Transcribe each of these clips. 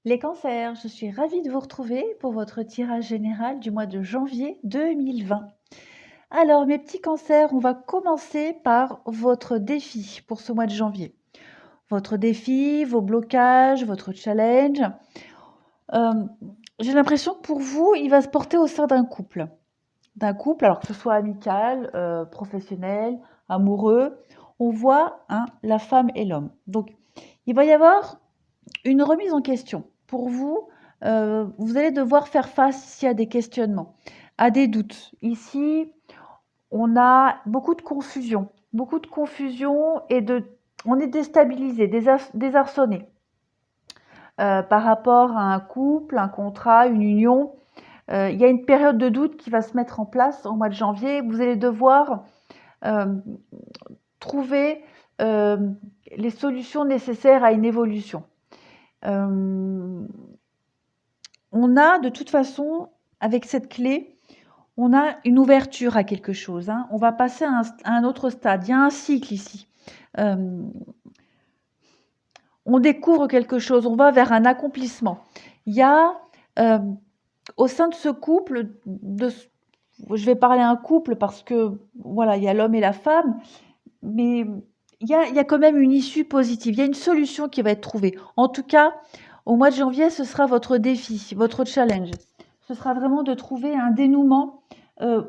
Les cancers, je suis ravie de vous retrouver pour votre tirage général du mois de janvier 2020. Alors, mes petits cancers, on va commencer par votre défi pour ce mois de janvier. Votre défi, vos blocages, votre challenge. Euh, j'ai l'impression que pour vous, il va se porter au sein d'un couple. Alors que ce soit amical, professionnel, amoureux. On voit la femme et l'homme. Donc, il va y avoir une remise en question. Pour vous, vous allez devoir faire face ici à des questionnements, à des doutes. Ici, on a beaucoup de confusion on est déstabilisé, désarçonné par rapport à un couple, un contrat, une union. Il y a une période de doute qui va se mettre en place au mois de janvier. Vous allez devoir euh, trouver euh, les solutions nécessaires à une évolution. Euh, on a de toute façon, avec cette clé, on a une ouverture à quelque chose. On va passer à un autre stade. Il y a un cycle ici. Euh, on découvre quelque chose, on va vers un accomplissement. Il y a euh, au sein de ce couple, je vais parler un couple parce que voilà, il y a l'homme et la femme, mais il y a quand même une issue positive. Il y a une solution qui va être trouvée. En tout cas, au mois de janvier, ce sera votre défi, votre challenge. Ce sera vraiment de trouver un dénouement euh,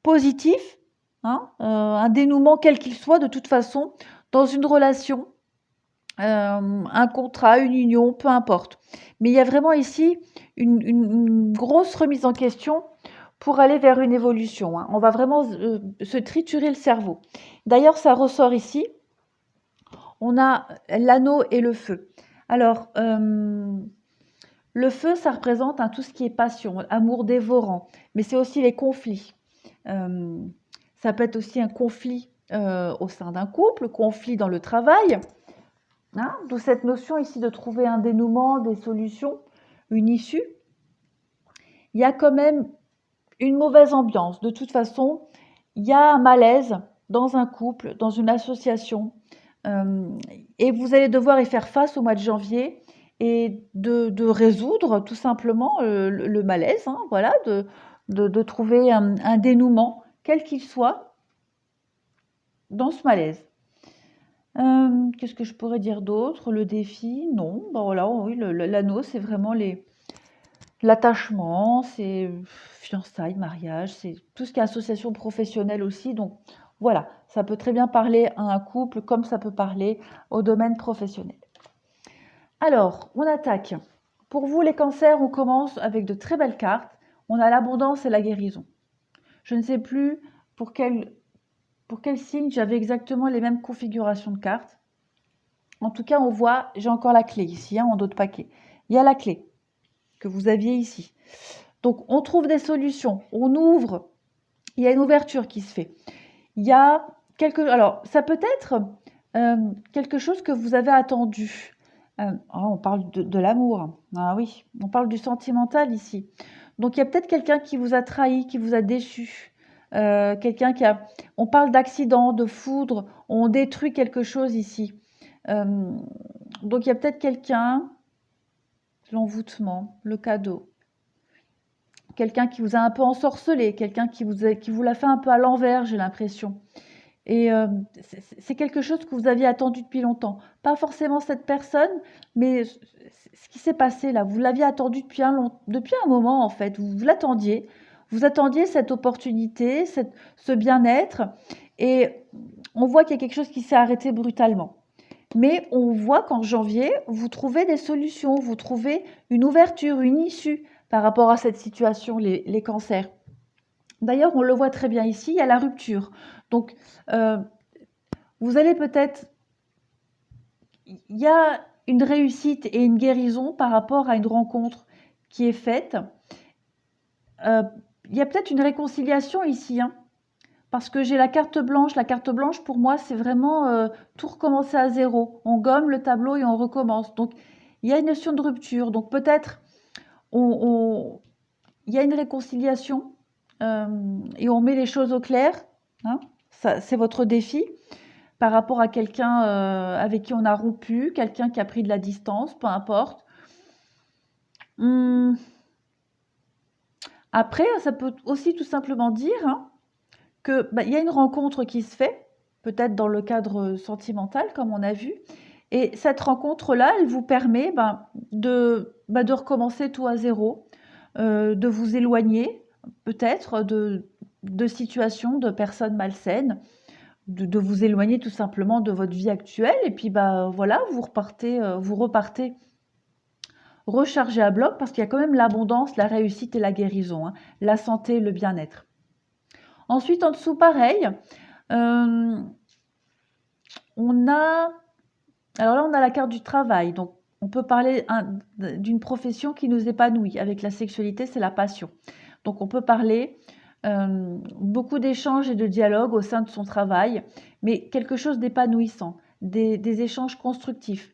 positif, un dénouement quel qu'il soit, de toute façon, dans une relation, un contrat, une union, peu importe. Mais il y a vraiment ici une grosse remise en question pour aller vers une évolution. On va vraiment se triturer le cerveau. D'ailleurs, ça ressort ici. On a l'anneau et le feu. Alors, le feu, ça représente tout ce qui est passion, amour dévorant, mais c'est aussi les conflits. Euh, ça peut être aussi un conflit au sein d'un couple, conflit dans le travail, d'où cette notion ici de trouver un dénouement, des solutions, une issue. Il y a quand même une mauvaise ambiance. De toute façon, il y a un malaise dans un couple, dans une association, euh, et vous allez devoir y faire face au mois de janvier et de résoudre tout simplement le malaise, voilà, de trouver un dénouement, quel qu'il soit, dans ce malaise. Qu'est-ce que je pourrais dire d'autre? Le défi? Non. Ben voilà, oui, l'anneau, c'est vraiment l'attachement, c'est fiançailles, mariage, c'est tout ce qui est association professionnelle aussi. Donc voilà, ça peut très bien parler à un couple comme ça peut parler au domaine professionnel. Alors, on attaque. Pour vous, les cancers, on commence avec de très belles cartes. On a l'abondance et la guérison. Je ne sais plus pour pour quel signe j'avais exactement les mêmes configurations de cartes. En tout cas, on voit, j'ai encore la clé ici, en dos de paquet. Il y a la clé que vous aviez ici. Donc, on trouve des solutions, on ouvre, il y a une ouverture qui se fait. Il y a alors, ça peut être quelque chose que vous avez attendu. On parle de l'amour. Ah oui, on parle du sentimental ici. Donc, il y a peut-être quelqu'un qui vous a trahi, qui vous a déçu. Quelqu'un qui a. On parle d'accident, de foudre. On détruit quelque chose ici. Euh, donc, il y a peut-être quelqu'un, l'envoûtement, le cadeau. Quelqu'un qui vous a un peu ensorcelé, quelqu'un qui vous l'a fait un peu à l'envers, j'ai l'impression. Et c'est quelque chose que vous aviez attendu depuis longtemps. Pas forcément cette personne, mais ce qui s'est passé là, vous l'aviez attendu depuis un moment en fait. Vous l'attendiez. Vous attendiez cette opportunité, ce bien-être. Et on voit qu'il y a quelque chose qui s'est arrêté brutalement. Mais on voit qu'en janvier, vous trouvez des solutions, vous trouvez une ouverture, une issue par rapport à cette situation, les cancers. D'ailleurs, on le voit très bien ici, il y a la rupture. Donc, euh, vous allez peut-être... Il y a une réussite et une guérison par rapport à une rencontre qui est faite. Euh, il y a peut-être une réconciliation ici, parce que j'ai la carte blanche. La carte blanche, pour moi, c'est vraiment tout recommencer à zéro. On gomme le tableau et on recommence. Donc, il y a une notion de rupture. Donc, peut-être, il y a une réconciliation et on met les choses au clair. Hein. Ça, c'est votre défi. par rapport à quelqu'un avec qui on a rompu, quelqu'un qui a pris de la distance, peu importe. Hum, Après, ça peut aussi tout simplement dire hein, que bah, y a une rencontre qui se fait, peut-être dans le cadre sentimental, comme on a vu, et cette rencontre-là, elle vous permet de recommencer tout à zéro, de vous éloigner peut-être de situations, de personnes malsaines, de vous éloigner tout simplement de votre vie actuelle, et puis bah voilà, vous repartez rechargé à bloc parce qu'il y a quand même l'abondance, la réussite et la guérison, hein, la santé, le bien-être. Ensuite, en dessous, pareil, euh, on a alors là, on a la carte du travail, donc on peut parler d'une profession qui nous épanouit. Avec la sexualité, c'est la passion. Donc on peut parler beaucoup d'échanges et de dialogues au sein de son travail, mais quelque chose d'épanouissant, des échanges constructifs.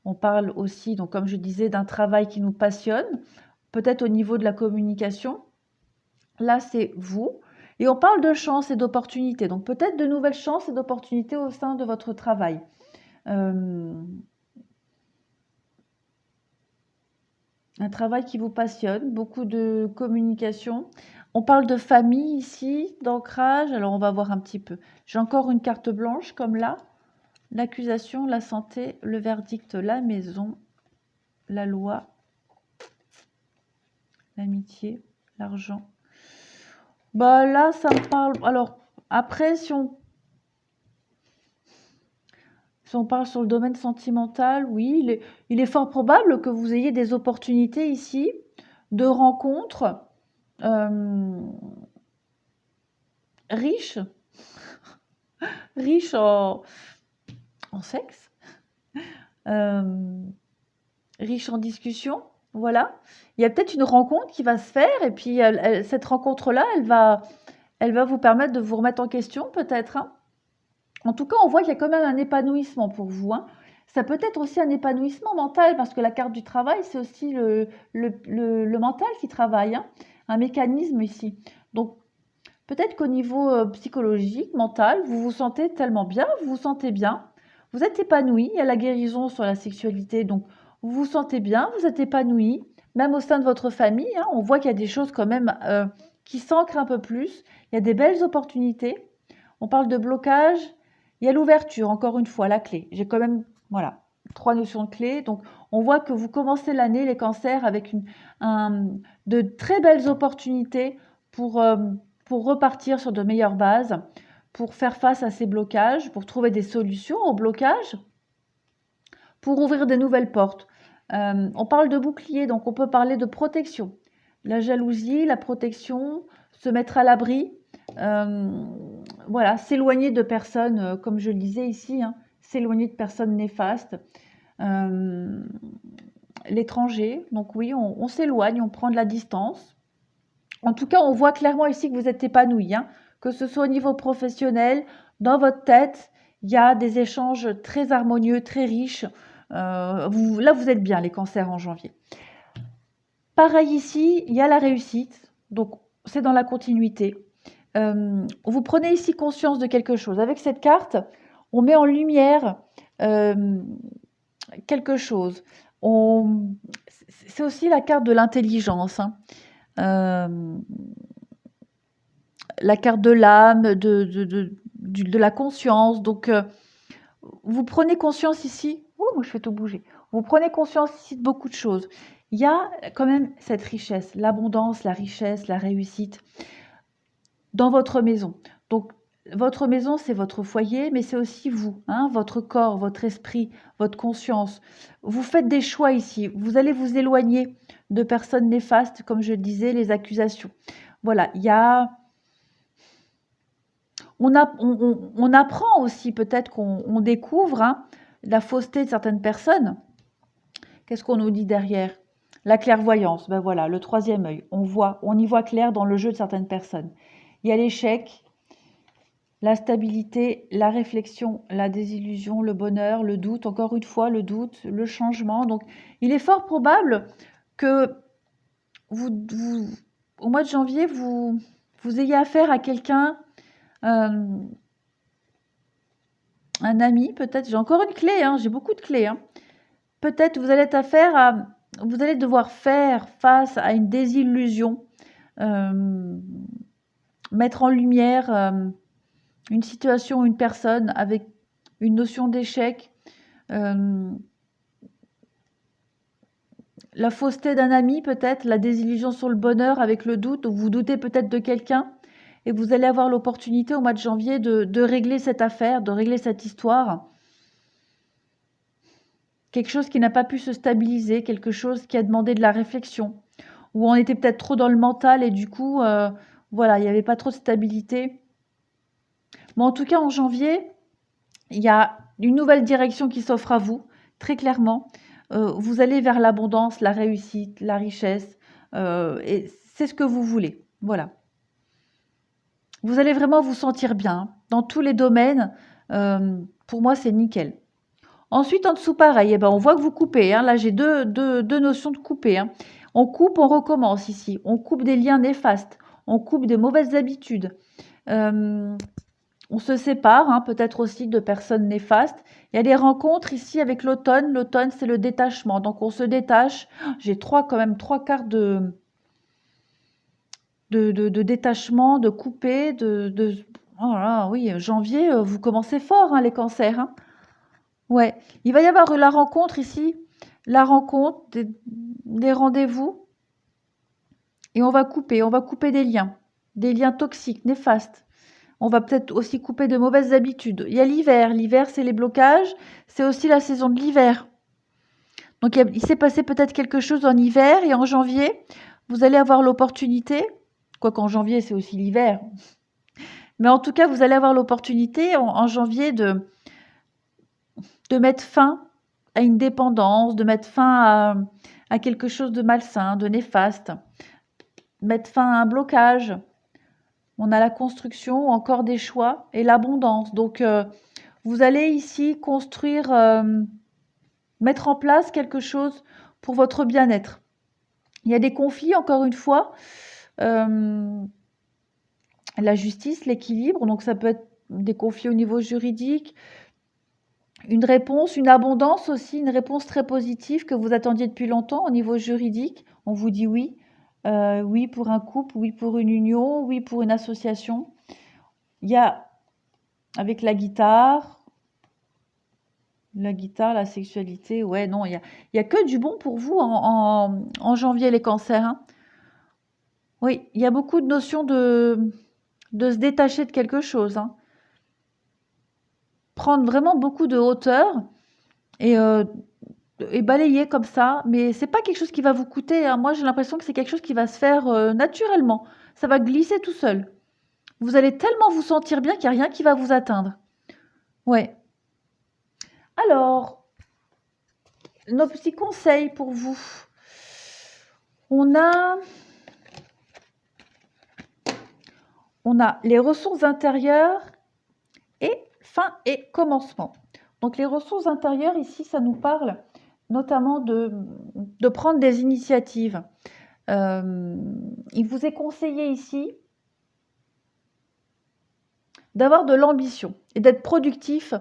On parle aussi, donc comme je disais, d'un travail qui nous passionne, peut-être au niveau de la communication. Là, c'est vous. Et on parle de chance et d'opportunités, donc peut-être de nouvelles chances et d'opportunités au sein de votre travail. Euh, Un travail qui vous passionne, beaucoup de communication. On parle de famille ici, d'ancrage. Alors on va voir un petit peu. J'ai encore une carte blanche comme là. L'accusation, la santé, le verdict, la maison, la loi, l'amitié, l'argent. Bah là, ça me parle. Alors après, si on parle sur le domaine sentimental, oui, il est fort probable que vous ayez des opportunités ici de rencontres euh, riches, riches en sexe, euh, riches en discussion. Voilà. Il y a peut-être une rencontre qui va se faire et puis cette rencontre-là, elle va vous permettre de vous remettre en question peut-être, hein. En tout cas, on voit qu'il y a quand même un épanouissement pour vous, hein. Ça peut être aussi un épanouissement mental parce que la carte du travail, c'est aussi le mental qui travaille, hein, un mécanisme ici. Donc, peut-être qu'au niveau psychologique, mental, vous vous sentez tellement bien, vous vous sentez bien, vous êtes épanoui, il y a la guérison sur la sexualité, donc vous vous sentez bien, vous êtes épanoui, même au sein de votre famille, hein, on voit qu'il y a des choses quand même qui s'ancrent un peu plus, il y a des belles opportunités, on parle de blocage, il y a l'ouverture, encore une fois, la clé. J'ai quand même, voilà, 3 notions de clé, donc on voit que vous commencez l'année, les cancers, avec de très belles opportunités pour... pour repartir sur de meilleures bases, pour faire face à ces blocages, pour trouver des solutions aux blocages, pour ouvrir des nouvelles portes. On parle de bouclier, donc on peut parler de protection. La jalousie, la protection, se mettre à l'abri, euh, voilà, s'éloigner de personnes, comme je le disais ici, hein, s'éloigner de personnes néfastes. Euh, L'étranger, donc oui, on s'éloigne, on prend de la distance. En tout cas, on voit clairement ici que vous êtes épanoui, hein, que ce soit au niveau professionnel, dans votre tête, il y a des échanges très harmonieux, très riches. Là, vous êtes bien, les cancers en janvier. Pareil ici, il y a la réussite, donc c'est dans la continuité. Vous prenez ici conscience de quelque chose. Avec cette carte, on met en lumière euh, quelque chose. C'est aussi la carte de l'intelligence, hein. Euh, la carte de l'âme, de la conscience. Donc, vous prenez conscience ici. Oh, moi, je fais tout bouger. Vous prenez conscience ici de beaucoup de choses. Il y a quand même cette richesse, l'abondance, la richesse, la réussite dans votre maison. Donc, votre maison, c'est votre foyer, mais c'est aussi vous, hein, votre corps, votre esprit, votre conscience. Vous faites des choix ici. Vous allez vous éloigner de personnes néfastes, comme je le disais, les accusations. Voilà, il y a on apprend aussi, peut-être qu'on découvre hein, la fausseté de certaines personnes. Qu'est-ce qu'on nous dit derrière? La clairvoyance, ben voilà, le troisième œil. On y voit clair dans le jeu de certaines personnes. Il y a l'échec, la stabilité, la réflexion, la désillusion, le bonheur, le doute, encore une fois, le doute, le changement. Donc, il est fort probable que au mois de janvier, vous ayez affaire à quelqu'un un ami peut-être. J'ai encore une clé, hein, j'ai beaucoup de clés, hein. Peut-être vous allez être affaire à vous allez devoir faire face à une désillusion, mettre en lumière, une situation, une personne avec une notion d'échec, la fausseté d'un ami peut-être, la désillusion sur le bonheur avec le doute, ou vous doutez peut-être de quelqu'un et vous allez avoir l'opportunité au mois de janvier de régler cette affaire, de régler cette histoire. Quelque chose qui n'a pas pu se stabiliser, quelque chose qui a demandé de la réflexion, où on était peut-être trop dans le mental et du coup, voilà, il n'y avait pas trop de stabilité. Mais en tout cas, en janvier, il y a une nouvelle direction qui s'offre à vous, très clairement. Vous allez vers l'abondance, la réussite, la richesse, et c'est ce que vous voulez. Voilà. Vous allez vraiment vous sentir bien hein. Dans tous les domaines. Pour moi, c'est nickel. Ensuite, en dessous, pareil, eh ben, on voit que vous coupez. Hein. Là, j'ai deux notions de couper. Hein. On coupe, on recommence ici. On coupe des liens néfastes. On coupe des mauvaises habitudes. On se sépare, hein, peut-être aussi de personnes néfastes. Il y a des rencontres ici avec l'automne. L'automne, c'est le détachement. Donc, on se détache. J'ai quand même trois quarts de détachement, de couper, oh là, oui, janvier, vous commencez fort, hein, les cancers. Hein. Ouais, il va y avoir la rencontre ici, la rencontre, des rendez-vous, et on va couper des liens toxiques, néfastes. On va peut-être aussi couper de mauvaises habitudes. Il y a l'hiver. L'hiver, c'est les blocages. C'est aussi la saison de l'hiver. Donc, il s'est passé peut-être quelque chose en hiver et en janvier, vous allez avoir l'opportunité, quoi qu'en janvier, c'est aussi l'hiver. Mais en tout cas, vous allez avoir l'opportunité en janvier de mettre fin à une dépendance, de mettre fin à quelque chose de malsain, de néfaste, mettre fin à un blocage. On a la construction, encore des choix et l'abondance. Donc, vous allez ici construire, mettre en place quelque chose pour votre bien-être. Il y a des conflits, encore une fois. La justice, l'équilibre, donc ça peut être des conflits au niveau juridique, une réponse, une abondance aussi, une réponse très positive que vous attendiez depuis longtemps au niveau juridique. On vous dit oui, oui pour un couple, oui pour une union, oui pour une association. Il y a avec la guitare, la sexualité, ouais, non, il y a que du bon pour vous en janvier, les cancers. Hein. Oui, il y a beaucoup de notions de se détacher de quelque chose. Hein. Prendre vraiment beaucoup de hauteur et balayer comme ça, mais c'est pas quelque chose qui va vous coûter. Hein. Moi, j'ai l'impression que c'est quelque chose qui va se faire naturellement. Ça va glisser tout seul. Vous allez tellement vous sentir bien qu'il n'y a rien qui va vous atteindre. Ouais. Alors, nos petits conseils pour vous. On a les ressources intérieures et fin et commencement. Donc les ressources intérieures, ici, ça nous parle notamment de prendre des initiatives. Il vous est conseillé ici d'avoir de l'ambition et d'être productif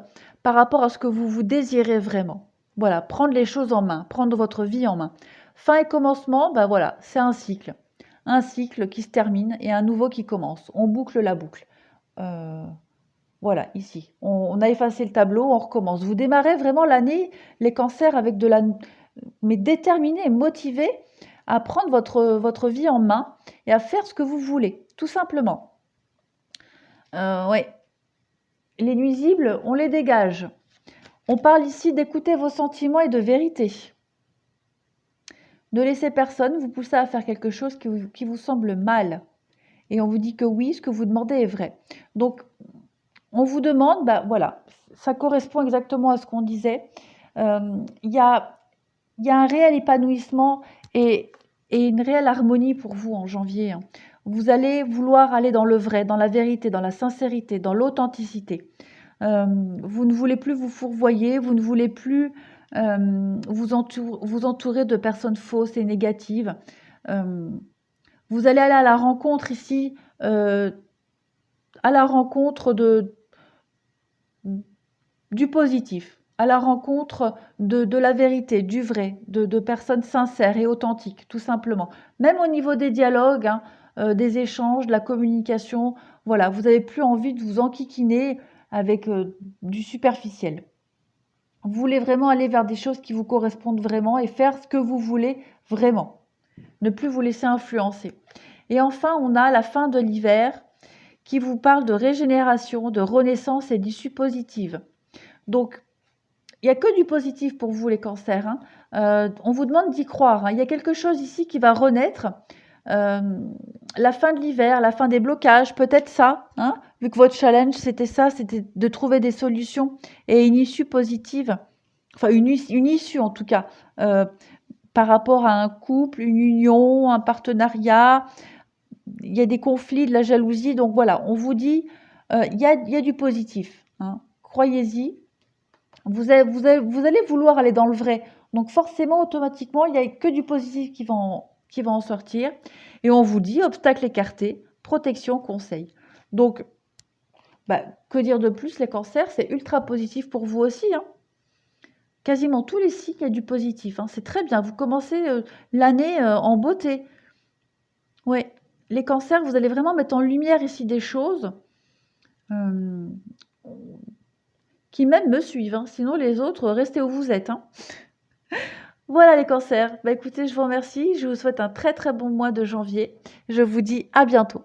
par rapport à ce que vous désirez vraiment. Voilà, prendre les choses en main, prendre votre vie en main. Fin et commencement, ben voilà, c'est un cycle. Un cycle qui se termine et un nouveau qui commence. On boucle la boucle. Voilà, ici. On a effacé le tableau, on recommence. Vous démarrez vraiment l'année, les cancers, avec mais déterminé, motivé à prendre votre vie en main et à faire ce que vous voulez, tout simplement. Ouais. Les nuisibles, on les dégage. On parle ici d'écouter vos sentiments et de vérité. Ne laissez personne vous pousser à faire quelque chose qui vous semble mal. Et on vous dit que oui, ce que vous demandez est vrai. Donc, on vous demande, bah voilà, ça correspond exactement à ce qu'on disait. Il y a un réel épanouissement et une réelle harmonie pour vous en janvier. Hein. Vous allez vouloir aller dans le vrai, dans la vérité, dans la sincérité, dans l'authenticité. Vous ne voulez plus vous fourvoyer, vous ne voulez plus vous entourer de personnes fausses et négatives. Vous allez aller à la rencontre ici, à la rencontre du positif, à la rencontre de la vérité, du vrai, de personnes sincères et authentiques, tout simplement. Même au niveau des dialogues, hein, des échanges, de la communication, voilà, vous n'avez plus envie de vous enquiquiner avec du superficiel. Vous voulez vraiment aller vers des choses qui vous correspondent vraiment et faire ce que vous voulez vraiment. Ne plus vous laisser influencer. Et enfin, on a la fin de l'hiver qui vous parle de régénération, de renaissance et d'issue positive. Donc, il n'y a que du positif pour vous les cancers, hein. On vous demande d'y croire, hein. Il y a quelque chose ici qui va renaître. La fin de l'hiver, la fin des blocages, peut-être ça, hein, vu que votre challenge c'était ça, c'était de trouver des solutions et une issue positive, enfin une issue en tout cas, par rapport à un couple, une union, un partenariat. Il y a des conflits, de la jalousie, donc voilà, on vous dit, il y a du positif, hein. Croyez-y, vous allez vouloir aller dans le vrai. Donc forcément, automatiquement, il n'y a que du positif qui va en sortir. Et on vous dit, obstacle écarté, protection, conseil. Donc, bah, que dire de plus, les cancers, c'est ultra positif pour vous aussi, hein. Quasiment tous les signes, il y a du positif, hein. C'est très bien, vous commencez l'année en beauté. Oui, les cancers, vous allez vraiment mettre en lumière ici des choses euh, qui même me suivent, hein. Sinon, les autres, restez où vous êtes, hein. Voilà les cancers. Bah écoutez, je vous remercie. Je vous souhaite un très très bon mois de janvier. Je vous dis à bientôt.